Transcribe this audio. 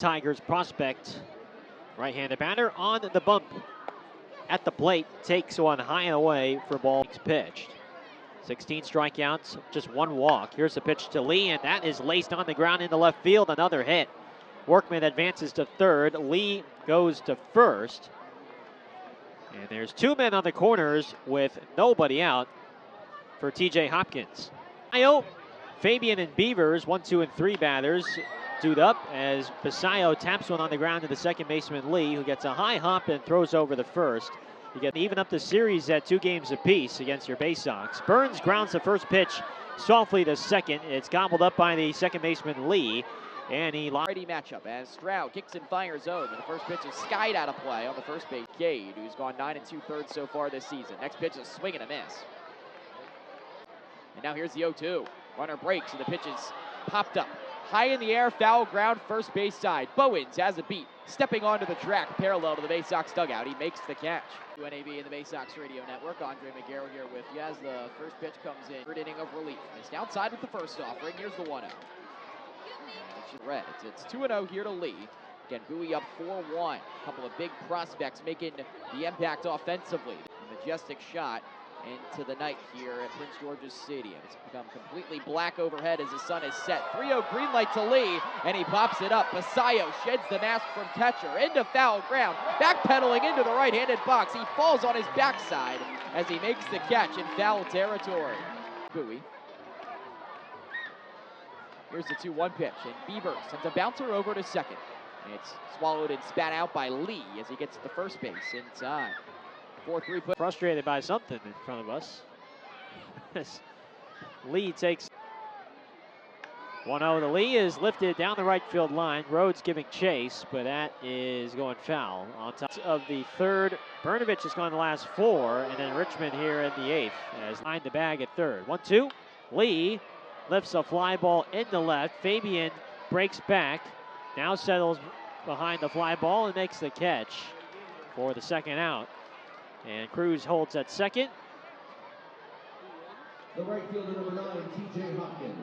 Tigers prospect, right-handed batter on the bump at the plate, takes one high and away for ball pitched. 16 strikeouts, just one walk. Here's a pitch to Lee, and that is laced on the ground into left field. Another hit. Workman advances to third. Lee goes to first. And there's two men on the corners with nobody out for TJ Hopkins. Fabian and Beavers, 1, 2, and 3 batters, dude up as Basayo taps one on the ground to the second baseman Lee, who gets a high hop and throws over the first. You get even up the series at 2 games apiece against your Bay Sox. Burns grounds the first pitch softly to second. It's gobbled up by the second baseman Lee, and he righty matchup as Stroud kicks and fires over. The first pitch is skied out of play on the first base. Cade, who's gone 9 2/3 so far this season. Next pitch is a swing and a miss. And now here's the 0-2. Runner breaks and the pitch is popped up. High in the air, foul ground, first base side. Bowens has a beat, stepping onto the track parallel to the Bay Sox dugout. He makes the catch. UNAB and the Bay Sox Radio Network. Andre McGarrow here with you as the first pitch comes in. Third inning of relief. Missed outside with the first offering. Here's the 1-0. Red. It's 2-0 here to Lee. Again, Bowie up 4-1. A couple of big prospects making the impact offensively. A majestic shot into the night here at Prince George's Stadium. It's become completely black overhead as the sun is set. 3-0 green light to Lee, and he pops it up. Basayo sheds the mask from catcher into foul ground, backpedaling into the right-handed box. He falls on his backside as he makes the catch in foul territory. Bowie. Here's the 2-1 pitch, and Beaver sends a bouncer over to second. It's swallowed and spat out by Lee as he gets to the first base in time. 4-3 put. Frustrated by something in front of us. Lee takes 1-0. The Lee is lifted down the right field line. Rhodes giving chase, but that is going foul. On top of the third, Brnovich has gone the last 4, and then Richmond here in the 8th as behind the bag at third. 1-2. Lee lifts a fly ball into left. Fabian breaks back, now settles behind the fly ball and makes the catch for the second out. And Cruz holds at second. The right fielder, number 9, TJ Hopkins.